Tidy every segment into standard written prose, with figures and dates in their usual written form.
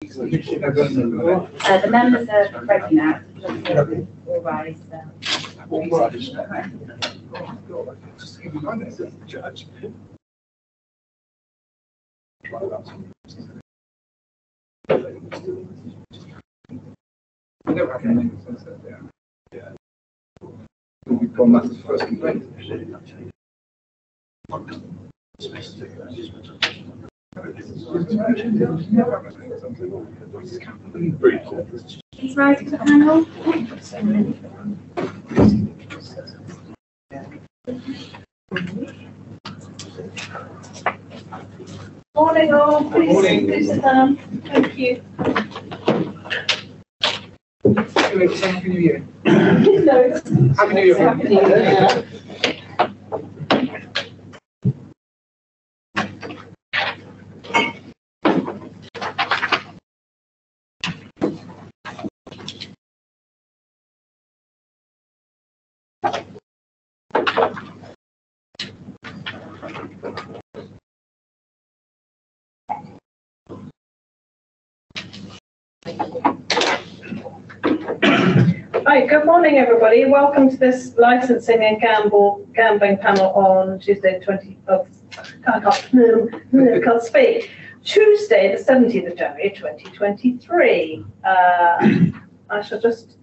The members are ready now. All rise. We've gone back to the first complaint. Please rise to the panel. Morning all, please sit down. Thank you. Happy New Year. No. Happy New Year. Happy New Year. Right, good morning everybody. Welcome to this licensing and gambling panel on Tuesday, can't speak. Tuesday, the 17th of January 2023. I shall just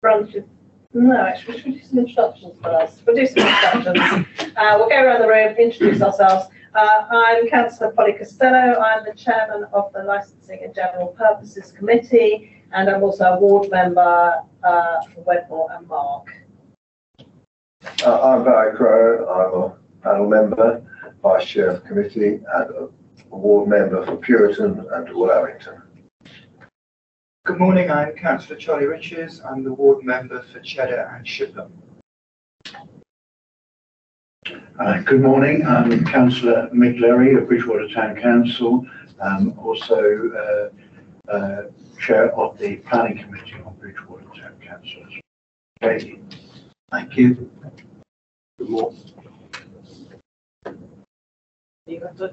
run through. No, actually, we should do some introductions first. We'll do some introductions. We'll go around the room, introduce ourselves. I'm Councillor Polly Costello. I'm the chairman of the Licensing and General Purposes Committee, and I'm also a ward member for Wedmore and Mark. I'm Barry Crowe. I'm a panel member, vice chair of the committee, and a ward member for Puriton and Allowington. Good morning, I'm Councillor Charlie Riches. I'm the ward member for Cheddar and Shipham. Good morning, I'm Councillor Mick Lerry of Bridgewater Town Council, also chair of the planning committee on Bridgewater Town Council. Okay. Thank you. Good morning. You got to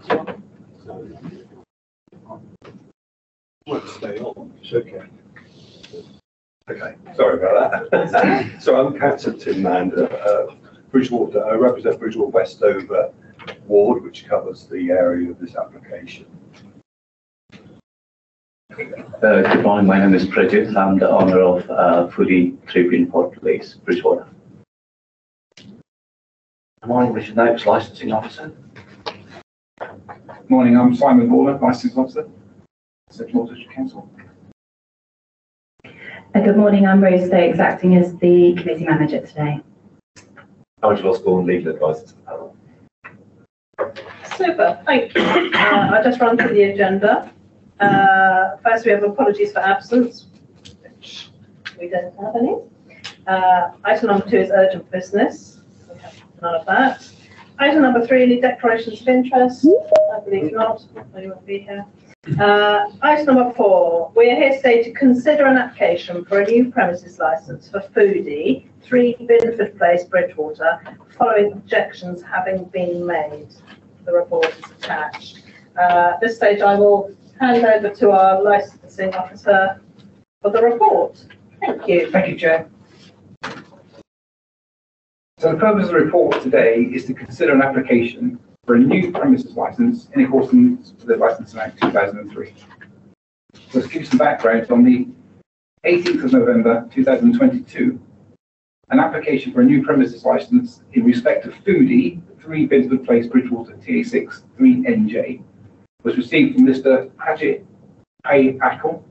Won't stay on. It's okay. Okay, sorry about that. So I'm Councillor Tim Mander, Bridgewater. I represent Bridgewater Westover ward, which covers the area of this application. Good morning, my name is Pradyut. I'm the owner of Foodie 3 Greenport Place, Bridgewater. Good morning, Richard Noakes, licensing officer. Morning, I'm Simon Horner, licensing officer, Sedgemoor District Council. Good morning, I'm Rose Stokes, acting as the committee manager today. Nigel Osborne, legal advisor to the panel. Super, thank you. I'll just run through the agenda. First, we have apologies for absence, which we don't have any. Item number 2 is urgent business. We have none of that. Item number 3, any declarations of interest? I believe not. You won't be here. Item number 4, we are here today to consider an application for a new premises licence for Foodie 3 Binford Place, Bridgewater, following objections having been made. The report is attached. At this stage, I will hand over to our licensing officer for the report. Thank you. Thank you, Chair. So the purpose of the report today is to consider an application for a new premises licence in accordance with the Licensing Act 2003. So to give you some background, on the 18th of November 2022, an application for a new premises licence in respect of Foodie 3 Binford Place, Bridgewater, TA6 3NJ was received from Mr. Pajit Ackle.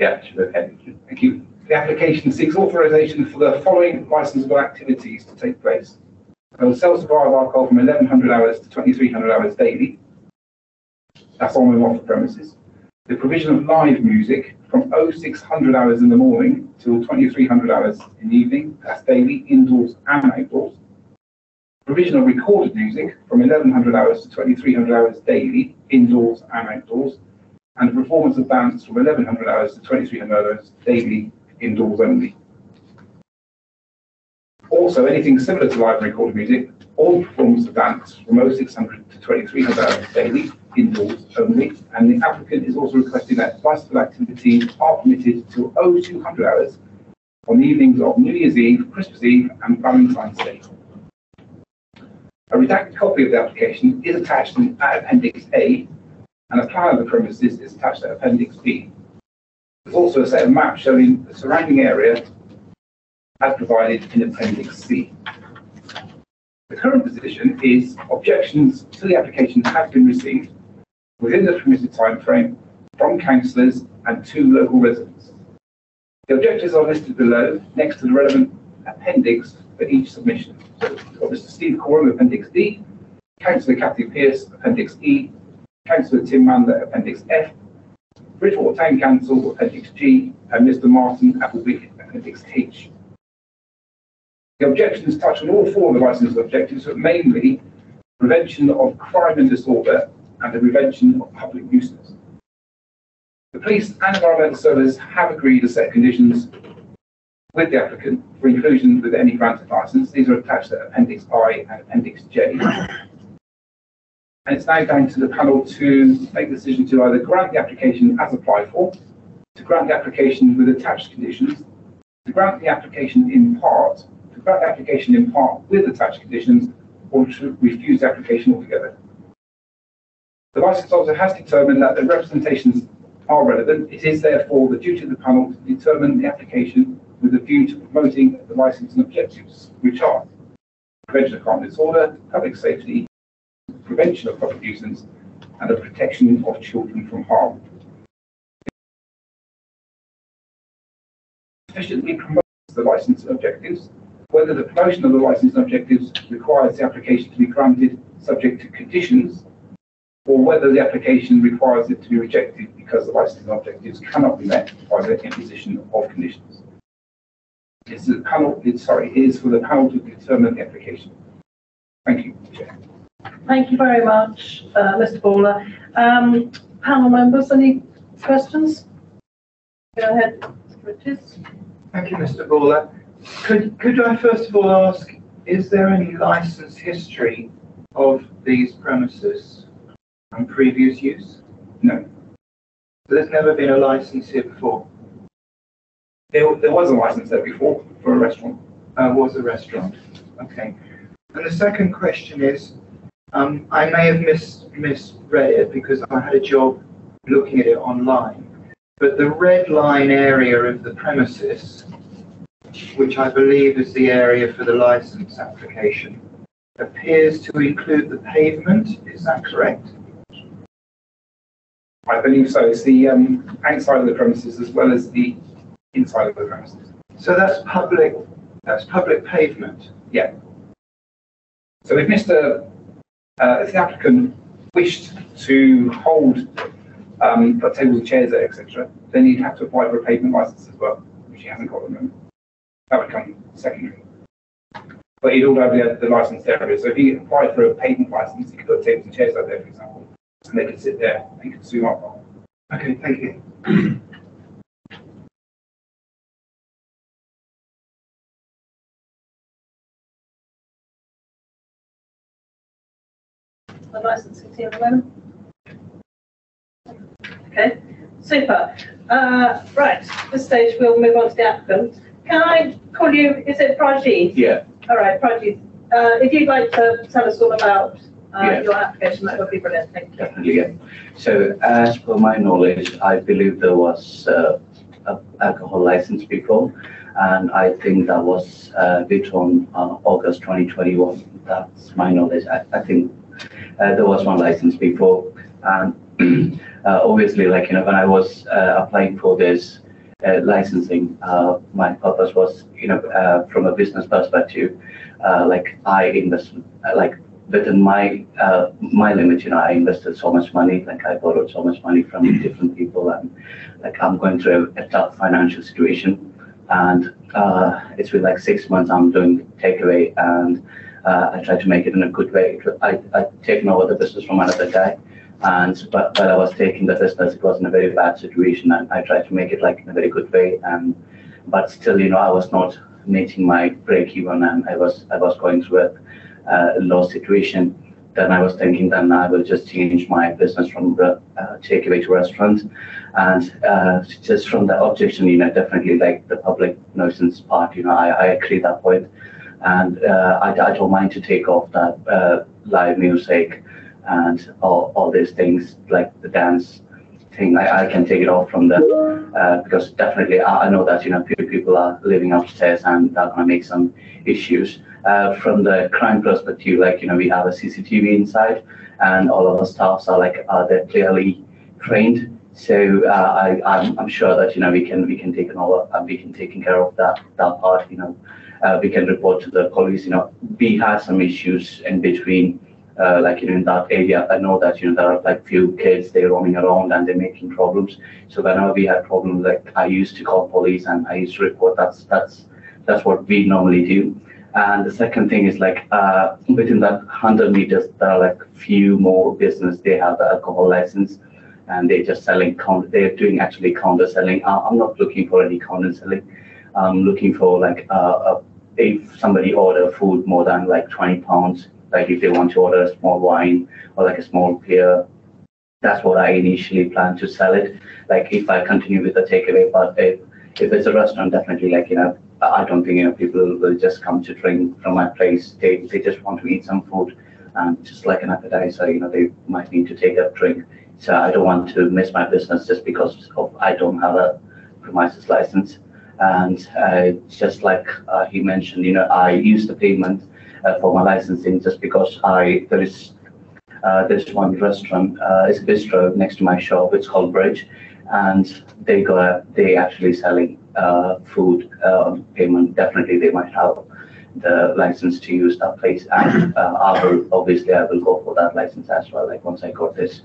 Yeah, thank you. The application seeks authorisation for the following licensable activities to take place. Self-supply of alcohol from 1100 hours to 2300 hours daily. That's on and off the premises. The provision of live music from 0600 hours in the morning till 2300 hours in the evening. That's daily, indoors and outdoors. Provision of recorded music from 1100 hours to 2300 hours daily, indoors and outdoors. And the performance of bands from 1100 hours to 2300 hours daily, indoors only. Also, anything similar to live and recorded music All performance of dance from 0600 to 2300 hours daily, indoors only, and the applicant is also requesting that bicycle activities are permitted till 0200 hours on the evenings of New Year's Eve, Christmas Eve, and Valentine's Day. A redacted copy of the application is attached at Appendix A, and a plan of the premises is attached at Appendix B. There's also a set of maps showing the surrounding area as provided in Appendix C. The current position is objections to the application have been received within the permitted time frame from councillors and 2 local residents. The objectives are listed below next to the relevant appendix for each submission. So we've got Mr. Steve Coram, Appendix D, Councillor Cathy Pearce, Appendix E, Councillor Tim Mandler, Appendix F, Bridgewater Town Council, Appendix G, and Mr. Martin Appleby, Appendix H. The objections touch on all 4 of the licence objectives, but mainly prevention of crime and disorder and the prevention of public nuisance. The police and environmental service have agreed a set of conditions with the applicant for inclusion with any granted licence. These are attached to Appendix I and Appendix J. And it's now down to the panel to make the decision to either grant the application as applied for, to grant the application with attached conditions, to grant the application in part, to grant the application in part with attached conditions, or to refuse the application altogether. The licence officer has determined that the representations are relevant. It is therefore the duty of the panel to determine the application with a view to promoting the licensing objectives, which are prevention of crime and disorder, public safety, prevention of public nuisance, and the protection of children from harm. Sufficiently promotes the licensing objectives. Whether the promotion of the licensing objectives requires the application to be granted subject to conditions, or whether the application requires it to be rejected because the licensing objectives cannot be met by the imposition of conditions. It is for the panel to determine the application. Thank you, Chair. Thank you very much, Mr. Baller. Panel members, any questions? Go ahead, Mr. Richards. Thank you, Mr. Baller. Could I first of all ask, is there any licence history of these premises and previous use? No. So there's never been a licence here before? There was a licence there before for a restaurant. Was a restaurant. Okay. And the second question is, I may have misread it because I had a job looking at it online, but the red line area of the premises, which I believe is the area for the licence application, appears to include the pavement. Is that correct? I believe so. It's the outside of the premises as well as the inside of the premises. So that's public pavement? Yeah. So if if the applicant wished to hold put tables and chairs there, etc., then he'd have to apply for a pavement licence as well, which he hasn't got at the moment. That would come secondary. But he'd all have the licensed area. So if he applied for a pavement licence, he could put tables and chairs out there, for example, and they could sit there and consume alcohol. Okay, thank you. The licensing team at the moment? Okay, super. Right, at this stage we'll move on to the applicant. Can I call you, is it Prajit? Yeah. All right, Prajit. If you'd like to tell us all about Yeah. your application, that would be brilliant. Thank you. Definitely, yeah. So as per my knowledge, I believe there was a alcohol license before, and I think that was withdrawn August 2021. That's my knowledge. I think there was one license before, and obviously, like, you know, when I was applying for this licensing, my purpose was, you know, from a business perspective, like I invested, like within my limit, you know, I invested so much money, like I borrowed so much money from different people, and like I'm going through a tough financial situation, and it's been like 6 months I'm doing takeaway, and I try to make it in a good way. I taken over the business from another guy, and but I was taking the business, it was in a very bad situation, and I tried to make it like in a very good way, and but still, you know, I was not meeting my break even, and I was going through law situation, then I was thinking then I will just change my business from the takeaway to restaurant. And just from the objection, definitely like the public nuisance part, I agree that point. And I don't mind to take off that live music and all these things like the dance thing. I can take it off from the because definitely I know that few people are living upstairs and they're gonna make some issues. From the crime perspective, like we have a CCTV inside, and all of the staffs are like they're clearly trained. So I'm sure that we can take over and we can take care of that part. We can report to the police. We had some issues in between. Like in that area, I know that there are like few kids they're roaming around and they're making problems. So whenever we had problems, like I used to call police and I used to report. That's what we normally do. And the second thing is like within that 100 meters, there are like few more business. They have the alcohol license, and they're just selling. They're doing actually counter selling. I'm not looking for any counter selling. I'm looking for like if somebody order food more than like 20 pounds. Like if they want to order a small wine or like a small beer, that's what I initially plan to sell it. Like if I continue with the takeaway, but if it's a restaurant, definitely like I don't think people will just come to drink from my place. They just want to eat some food, and just like an appetizer, they might need to take a drink. So I don't want to miss my business just because of I don't have a premises license. And just like he mentioned, I use the payment for my licensing just because there's one restaurant, it's a bistro next to my shop. It's called Bridge, and they actually selling food payment. Definitely, they might have the license to use that place, and I will go for that license as well. Like once I got this,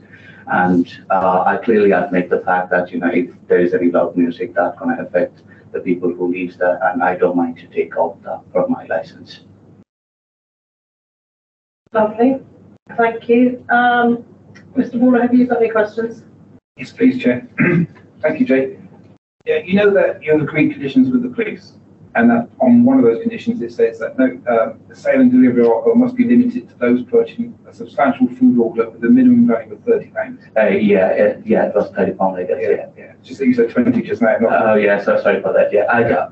and I clearly admit the fact that if there is any loud music that's going to affect the people who lives there, and I don't mind to take off that from my license. Lovely, thank you. Mr. Warner, have you got any questions? Yes, please, Chair. Thank you, Jay. Yeah, you know that you have agreed conditions with the police, and that on one of those conditions it says that the sale and delivery of alcohol must be limited to those purchasing a substantial food order with a minimum value of £30. Yeah, it was £30, I guess. Yeah. Just that you said 20 just now. Oh yeah, so sorry for that. Yeah,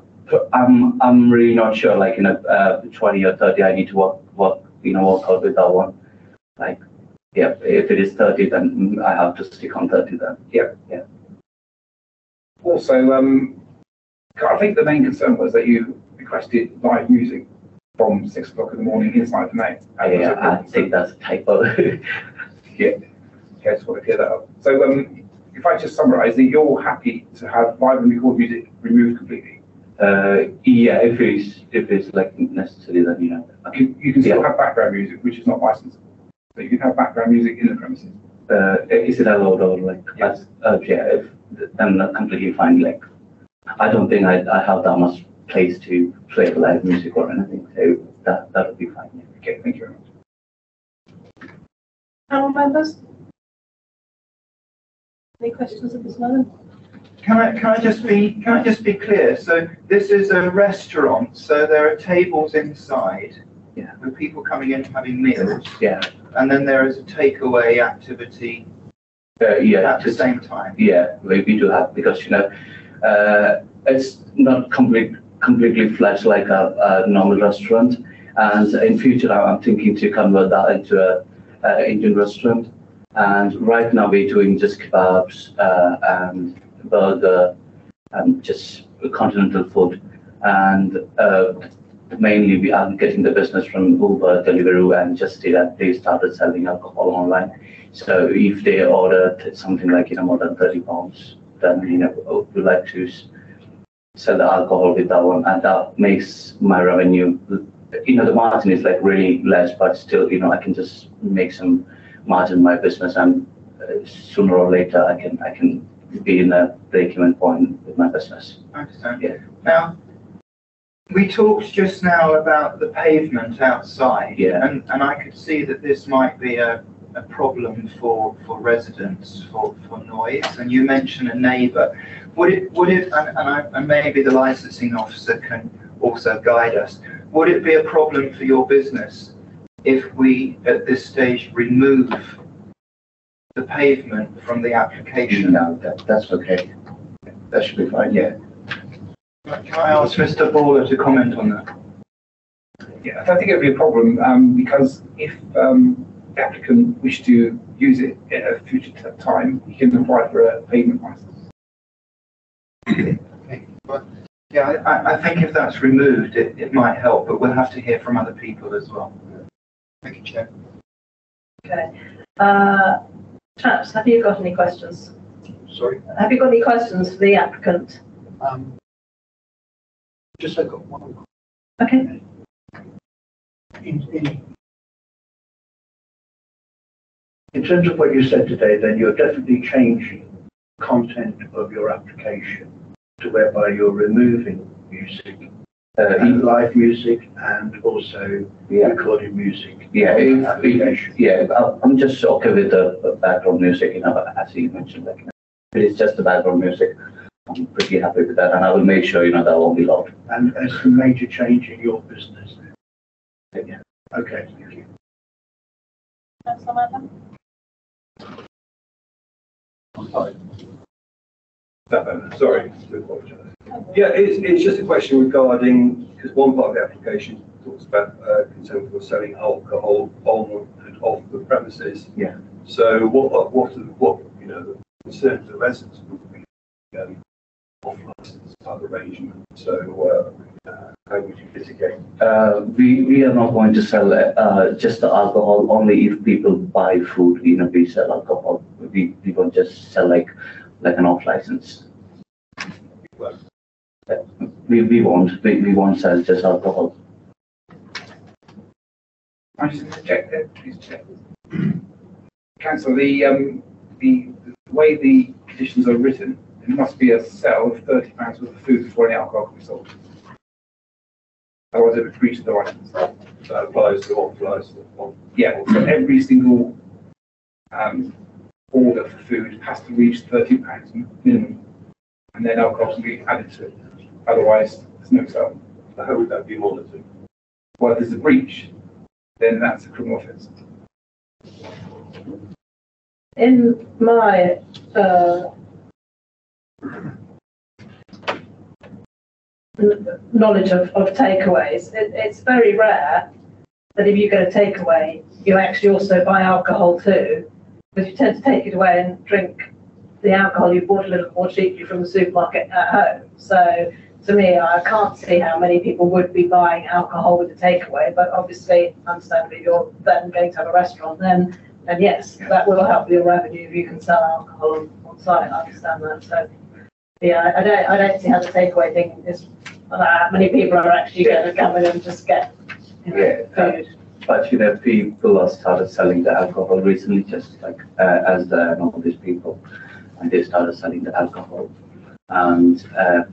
I'm really not sure. Like 20 or 30, I need to work out with that one. Like, yeah, if it is 30, then I have to stick on 30 then. Yeah. Also, I think the main concern was that you requested live music from 6 o'clock in the morning inside the night. Yeah, I think that's a typo. Yeah. Okay, I just want to clear that up. So, if I just summarise, that you're happy to have live and record music removed completely? Yeah, if it's like necessary, then You can still have background music, which is not licensed. So you can have background music in the premises. Is it allowed or like? Yes. Yeah, I'm not completely fine. Like, I don't think I have that much place to play live music or anything, so that would be fine. Yeah. Okay, thank you very much. Panel members? Any questions at this moment? Can I just be clear? So this is a restaurant, so there are tables inside. Yeah. With people coming in having meals. Yeah. And then there is a takeaway activity. Yeah. At the same time. Yeah, we do have, because it's not completely fledged like a normal restaurant, and in future I'm thinking to convert that into a Indian restaurant. And right now we're doing just kebabs and burger and just continental food, and mainly we are getting the business from Uber, Deliveroo, and Just Eat, and they started selling alcohol online. So if they order something like more than £30, then we like to sell the alcohol with that one, and that makes my revenue. The margin is like really less, but still I can just make some margin in my business, and sooner or later I can be in a break-even point with my business. I understand. Yeah. Now, we talked just now about the pavement outside, Yeah. and I could see that this might be a problem for residents, for noise, and you mentioned a neighbour. Would it and maybe the licensing officer can also guide us, would it be a problem for your business if we, at this stage, remove the pavement from the application? No, that's okay. That should be fine, yeah. Can I ask Mr. Baller to comment on that? Yeah, I don't think it would be a problem, because if the applicant wished to use it in a future time, he can apply for a pavement license. Okay. Well, yeah, I think if that's removed, it might help, but we'll have to hear from other people as well. Thank you, Chair. Okay. Chaps, have you got any questions? Sorry? Have you got any questions for the applicant? Just I've got one. Okay. In terms of what you said today, then you're definitely changing content of your application to whereby you're removing music, live music, and also recorded music. I'm just okay with the background music, as you mentioned, like, it is just the background music. I'm pretty happy with that, and I will make sure, that won't be loud. And it's a major change in your business. Yeah. Okay, thank you. Sorry to apologise. Yeah, it's just a question regarding, because one part of the application talks about consent for selling alcohol on and off the premises. Yeah. So what the concerns of the residents would be off license type arrangement. So how would you mitigate? We are not going to sell just the alcohol. Only if people buy food, we sell alcohol. We won't just sell like an off license. Well, We won't sell just alcohol. I'm just going to check that, please check. Councillor, the way the conditions are written, it must be a sale of £30 worth of food before any alcohol can be sold. Otherwise, it would breach the license. that applies to off license. Yeah, so every single order for food has to reach £30 minimum, and then alcohol can be added to it. Otherwise, there's no sale. So how would that be monitored? Well, if there's a breach, then that's a criminal offence. In my knowledge of takeaways, it's very rare that if you get a takeaway, you actually also buy alcohol too, because you tend to take it away and drink the alcohol you bought a little more cheaply from the supermarket at home. So to me, I can't see how many people would be buying alcohol with the takeaway, but obviously, understandably, if you're then going to have a restaurant, then yes, that will help your revenue if you can sell alcohol on site. I understand that. So yeah, I don't see how the takeaway thing is. Many people are actually going to come in and just get food. But people have started selling the alcohol recently, just like as all these people, and they started selling the alcohol, and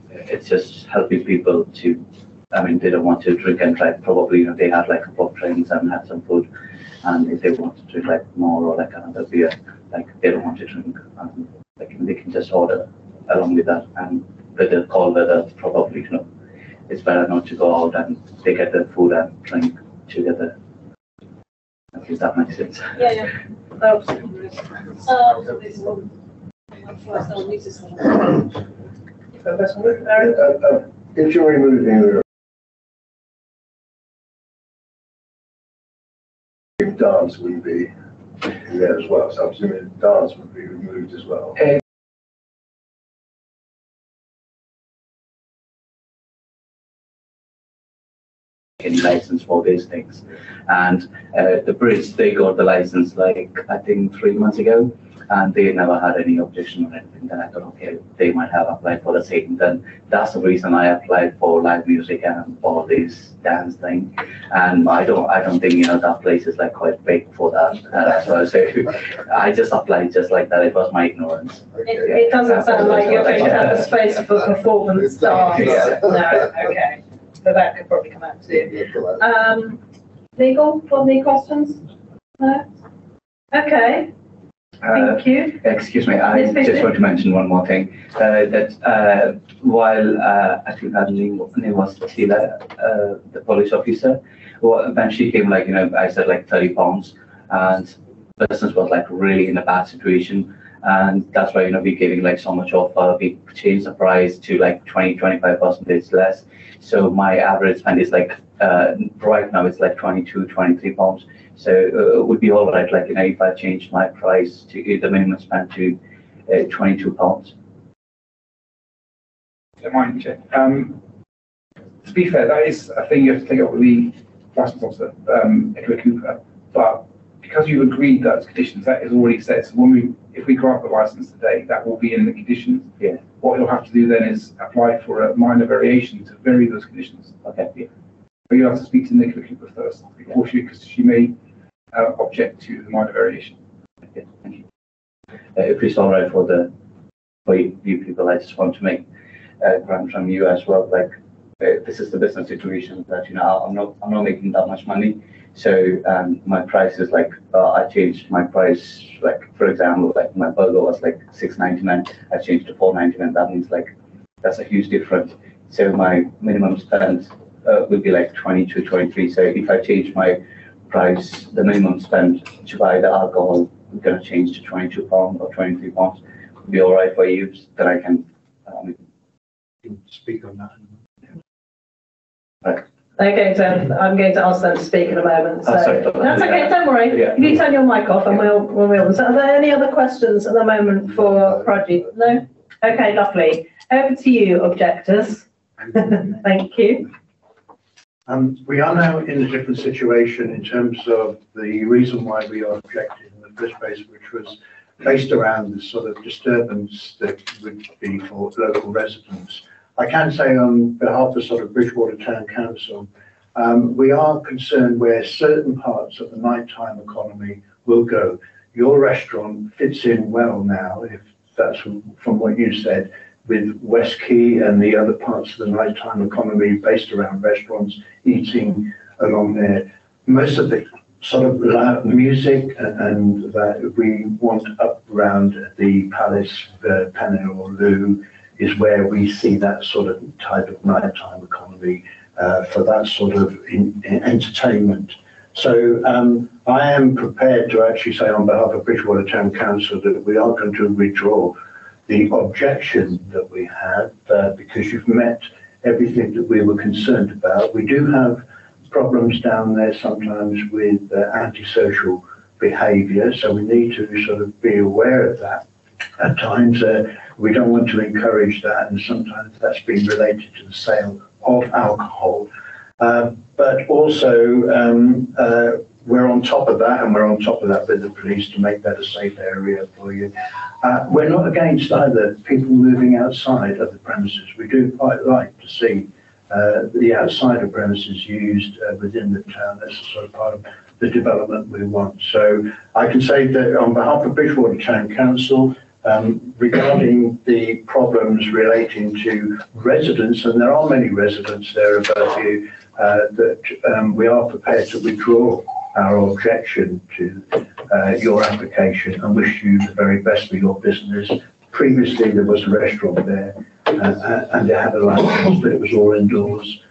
it's just helping people to. They don't want to drink and drive. Probably, they had like a couple of drinks and had some food, and if they want to drink like more or like another beer, like they don't want to drink, they can just order along with that, and with the cold weather, probably it's better not to go out and they get the food and drink together. If that makes sense. Yeah. If you're removing dance wouldn't be in there as well, so I'm assuming dance would be removed as well. Any license for these things, and the Brits, they got the license like I think 3 months ago, and they never had any objection or anything. Then I thought, okay, they might have applied for the same. Then that's the reason I applied for live music and for this dance thing. And I don't think that place is like quite big for that. So I just applied just like that. It was my ignorance. It doesn't sound like you're going to have the space for performance dance. Yeah. No, okay. So that could probably come out too. Legal, got any questions? No? Okay. Thank you. Excuse me, I just want to mention one more thing. While I think her name was Sheila, the police officer, well, when she came, like, I said like £30, and business was like really in a bad situation. And that's why, we're giving like so much offer. We changed the price to like 20-25% less. So my average spend is like, right now it's like £22-23. So it would be all right, like, if I changed my price to the minimum spend to £22. Don't mind, Chair. To be fair, that is a thing you have to take up with the licence officer, Edward Cooper. But because you've agreed those conditions, that is already set. So if we grant the licence today, that will be in the conditions. Yeah. What you'll have to do then is apply for a minor variation to vary those conditions. Okay. Yeah. But you'll have to speak to Nicola Cooper first before because she may object to the minor variation. Okay. Thank you. If it's all right for you people, I just want to make a grant from you as well. Like, this is the business situation that I'm not making that much money. So my price is like, I changed my price, like, for example, like my burger was like $6.99, I changed to $4.99. That means like that's a huge difference. So my minimum spend would be like 22-23. So if I change my price, the minimum spend to buy the alcohol, I'm gonna change to £22 or £23. Would be all right for you? That I can speak on that. right. Okay, so I'm going to ask them to speak in a moment. So Sorry. that's okay, don't worry. Yeah. If you turn your mic off and we'll. So are there any other questions at the moment for Raji? No? Okay, lovely. Over to you, objectors. Thank you. We are now in a different situation in terms of the reason why we are objecting in the first place, which was based around the sort of disturbance that would be for local residents. I can say on behalf of sort of Bridgewater Town Council, we are concerned where certain parts of the nighttime economy will go. Your restaurant fits in well now, if that's from what you said, with West Quay and the other parts of the nighttime economy based around restaurants, eating along there. Most of the sort of loud music and that we want up around the Palace, Penn or Loo, is where we see that sort of type of nighttime economy for that sort of entertainment. So I am prepared to actually say on behalf of Bridgewater Town Council that we are going to withdraw the objection that we have because you've met everything that we were concerned about. We do have problems down there sometimes with antisocial behaviour, so we need to sort of be aware of that. At times, we don't want to encourage that, and sometimes that's been related to the sale of alcohol. But also, we're on top of that, and we're on top of that with the police to make that a safe area for you. We're not against either people moving outside of the premises. We do quite like to see the outside of premises used within the town. That's sort of part of the development we want. So I can say that on behalf of Bridgewater Town Council, regarding the problems relating to residents, and there are many residents there above you, that we are prepared to withdraw our objection to your application and wish you the very best for your business. Previously, there was a restaurant there and it had a license, but it was all indoors.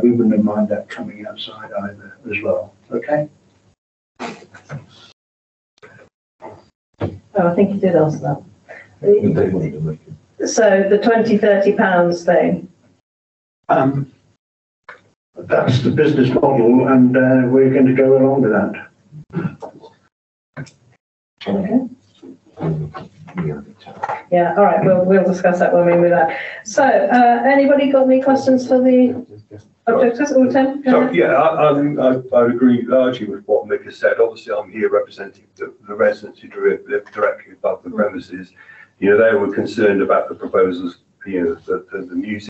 We wouldn't have minded that coming outside either as well. Okay? Oh, I think you did ask that. So the £20-30 thing. That's the business model, and we're going to go along with that. Okay. Yeah, all right, we'll discuss that when we move that. So, anybody got any questions for the objectors? Tim? So, yeah, I agree largely with what Mick has said. Obviously, I'm here representing the residents who live directly above the premises. They were concerned about the proposals, the music.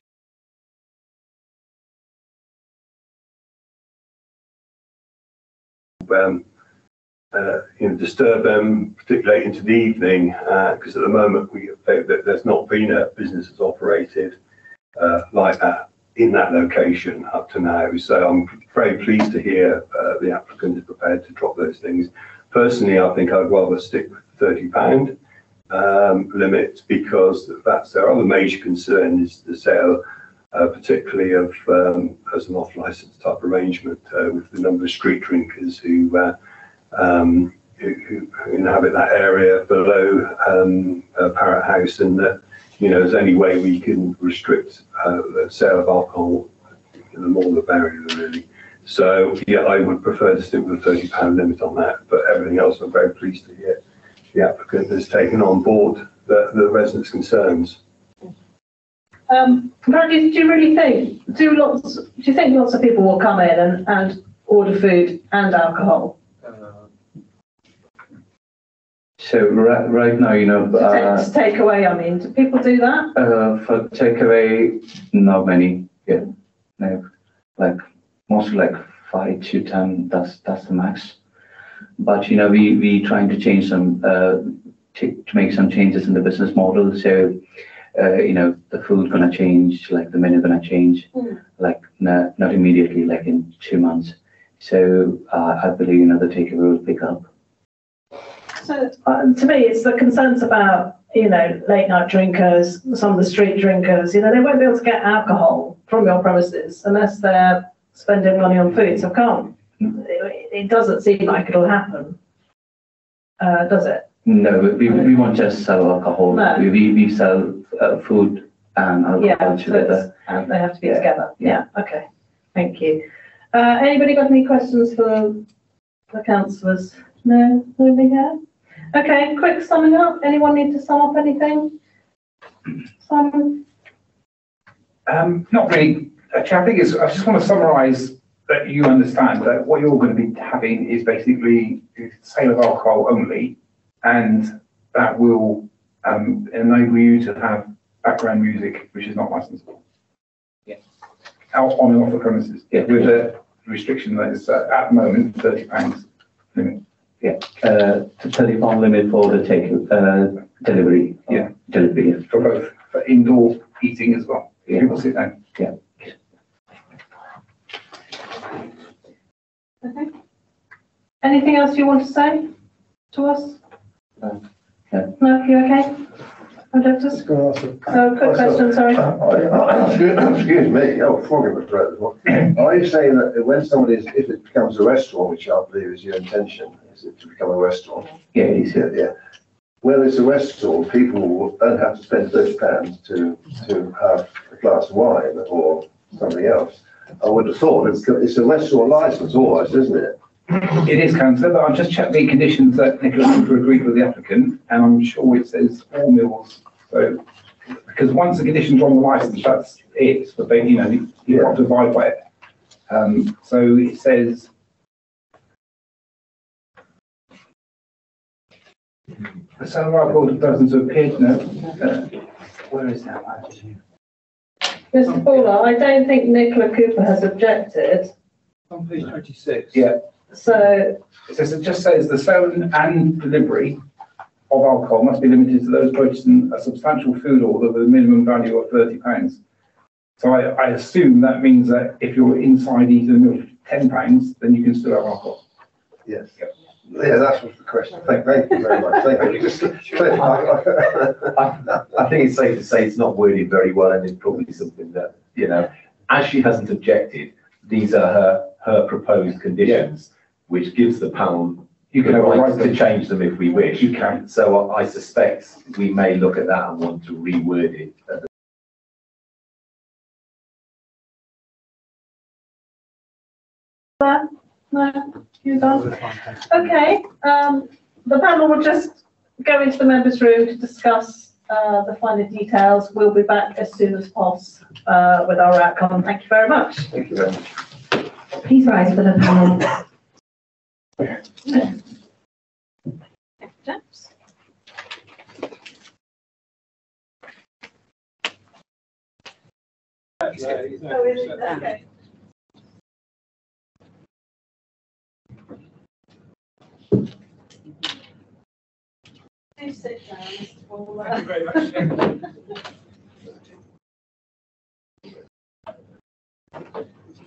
Disturb them, particularly into the evening, because at the moment there's not been a business that's operated like that in that location up to now. So I'm very pleased to hear the applicant is prepared to drop those things. Personally, I think I'd rather stick with £30 limit, because that's their other major concern is the sale particularly of as an off-license type arrangement with the number of street drinkers who inhabit that area below Parrot House, and that, you know, there's any way we can restrict the sale of alcohol, the more the merrier, really. So yeah, I would prefer to stick with a £30 limit on that, but everything else I'm very pleased to hear the applicant has taken on board the residents' concerns. Apparently, do you really think, do you think lots of people will come in and order food and alcohol? So right now, you know, To take away, I mean, do people do that? for takeaway, not many. Yeah, no, like mostly like 5 to 10. That's the max. But you know, we trying to change some to make some changes in the business model. So you know, the food gonna change, like the menu gonna change, like not immediately, like in 2 months. So I believe, you know, the takeaway will pick up. So to me, it's the concerns about, you know, late night drinkers, some of the street drinkers. You know, they won't be able to get alcohol from your premises unless they're spending money on food. So it doesn't seem like it'll happen, does it? No, we won't just sell alcohol. No. We sell food and alcohol together. And they have to be together. Yeah. Okay. Thank you. Anybody got any questions for the councillors? No, nobody here. Okay. Quick summing up. Anyone need to sum up anything? Simon? Not really. Actually, I think I just want to summarise that you understand that what you're going to be having is basically sale of alcohol only, and that will enable you to have background music which is not licensable. Yeah. Out on and off the premises. Yeah. With a restriction that is at the moment £30 limit. Yeah. £30 limit for the delivery. Yeah. Delivery. Yeah. For both, for indoor eating as well. Yeah. People sit down. Yeah. Okay. Anything else you want to say to us? No. No, you okay? Conductors? Quick question, sorry. Excuse me, forgive me for that. Are you saying that when if it becomes a restaurant, which I believe is your intention, is it to become a restaurant? Yeah, it is. Yeah. When it's a restaurant, people don't have to spend £30 to have a glass of wine or something else. I would have thought it's a restaurant licence almost, isn't it? It is, councillor, but I've just checked the conditions that Nicholas Cooper agreed with the applicant, and I'm sure it says all meals. So, because once the conditions are on the licence, that's it. But they, you know, you've got to abide by it. So it says. The sale of alcohol to persons who appeared. No. Where is that? Mr. Paula, I don't think Nicola Cooper has objected. On page 26. Yeah. So It just says the sale and delivery of alcohol must be limited to those purchasing a substantial food order with a minimum value of £30. So I assume that means that if you're inside eating a meal for £10, then you can still have alcohol. Yes. Yep. Yeah, that was the question. Thank you very much. Thank you. I think it's safe to say it's not worded very well, and it's probably something that, you know, as she hasn't objected, these are her proposed conditions, which gives the panel You can the right override to them. change them if we wish. You can. So I suspect we may look at that and want to reword it. no, you're done. Okay. The panel will just go into the members' room to discuss the finer details. We'll be back as soon as possible with our outcome. Thank you very much. Thank you very much. Please rise for the panel. Chaps. Oh, is it? Okay. Do sit down, Mr. Paula. Thank you very much.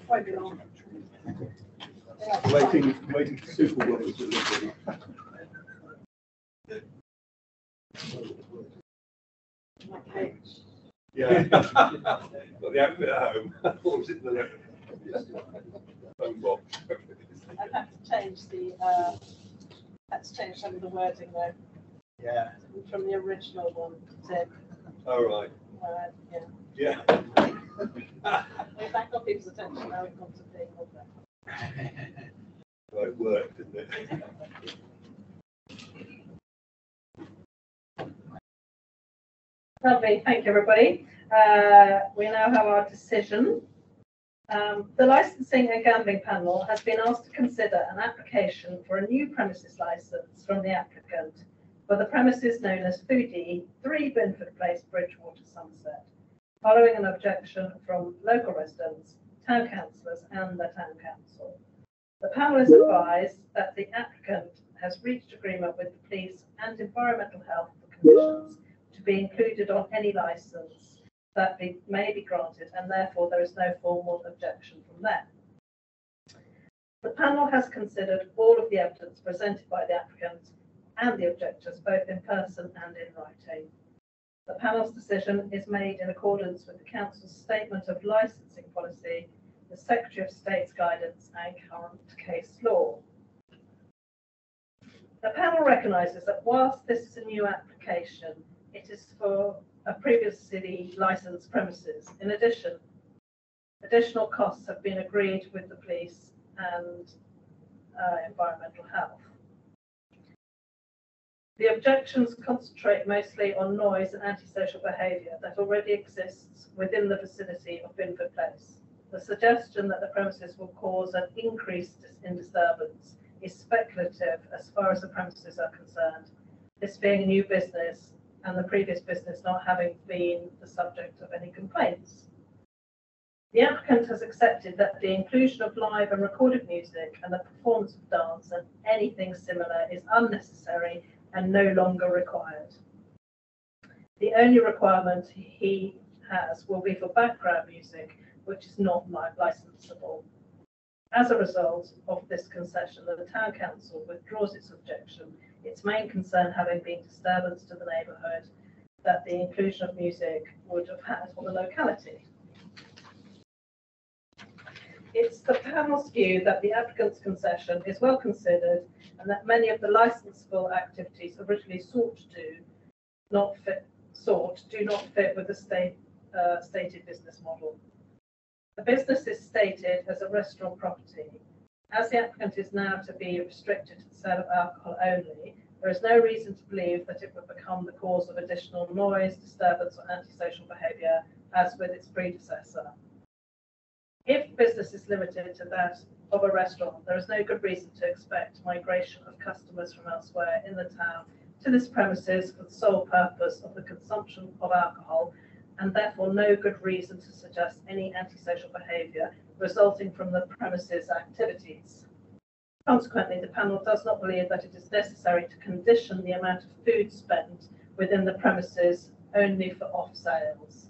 Won't be long. Waiting for super Okay. Yeah. Got the outfit at home. Or was it the phone box? I'd have to change the, let's change some of the wording though, Yeah. from the original one to, All right. yeah. Yeah. We're back on people's attention now, we've gone to being all that. Well, it worked, didn't it? Lovely, thank you, everybody. We now have our decision. The licensing and gambling panel has been asked to consider an application for a new premises license from the applicant for the premises known as Foodie 3 Binford Place, Bridgewater, Somerset, following an objection from local residents, town councillors and the town council. The panel is advised that the applicant has reached agreement with the police and environmental health conditions to be included on any licence that may be granted, and therefore there is no formal objection from them. The panel has considered all of the evidence presented by the applicant and the objectors, both in person and in writing. The panel's decision is made in accordance with the council's statement of licensing policy, the Secretary of State's guidance and current case law. The panel recognises that whilst this is a new application, it is for a previously licensed premises. In addition, additional costs have been agreed with the police and environmental health. The objections concentrate mostly on noise and antisocial behaviour that already exists within the vicinity of Binford Place. The suggestion that the premises will cause an increase in disturbance is speculative as far as the premises are concerned, this being a new business and the previous business not having been the subject of any complaints. The applicant has accepted that the inclusion of live and recorded music and the performance of dance and anything similar is unnecessary and no longer required. The only requirement he has will be for background music, which is not licensable. As a result of this concession, the Town Council withdraws its objection, its main concern having been disturbance to the neighbourhood that the inclusion of music would have had for the locality. It's the panel's view that the applicant's concession is well considered and that many of the licensable activities originally do not fit with the stated business model. The business is stated as a restaurant property. As the applicant is now to be restricted to the sale of alcohol only, there is no reason to believe that it would become the cause of additional noise, disturbance or antisocial behaviour as with its predecessor. If business is limited to that of a restaurant, there is no good reason to expect migration of customers from elsewhere in the town to this premises for the sole purpose of the consumption of alcohol, and therefore no good reason to suggest any antisocial behaviour resulting from the premises activities. Consequently, the panel does not believe that it is necessary to condition the amount of food spent within the premises only for off sales.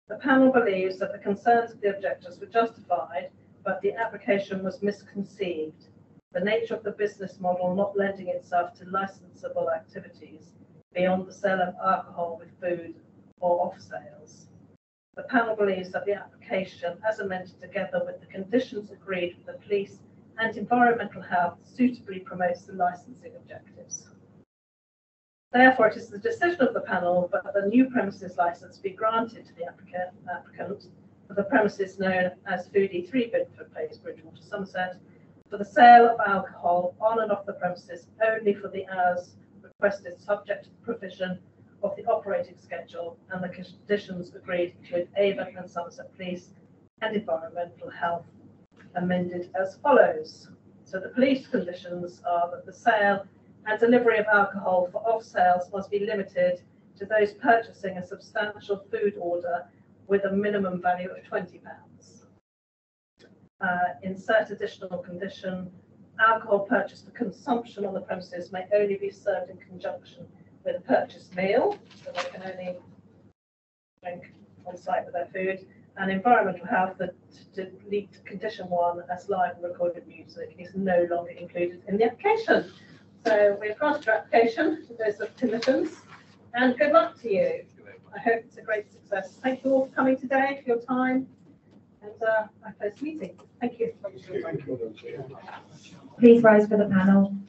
The panel believes that the concerns of the objectors were justified, but the application was misconceived, the nature of the business model not lending itself to licensable activities beyond the sale of alcohol with food or off sales. The panel believes that the application, as amended together with the conditions agreed with the police and environmental health, suitably promotes the licensing objectives. Therefore, it is the decision of the panel that the new premises licence be granted to the applicant for the premises known as Foodie 3 Binford Place, Bridgewater, Somerset, for the sale of alcohol on and off the premises only for the hours requested, subject to the provision of the operating schedule and the conditions agreed with Avon and Somerset Police and Environmental Health, amended as follows. So the police conditions are that the sale and delivery of alcohol for off sales must be limited to those purchasing a substantial food order with a minimum value of £20. Insert additional condition: alcohol purchased for consumption on the premises may only be served in conjunction with a purchased meal, so they can only drink on site with their food. And environmental health, that delete condition 1 as live and recorded music is no longer included in the application. So we've passed your application to those of conditions, and good luck to you. I hope it's a great success. Thank you all for coming today, for your time, and I close the meeting. Thank you. Please rise for the panel.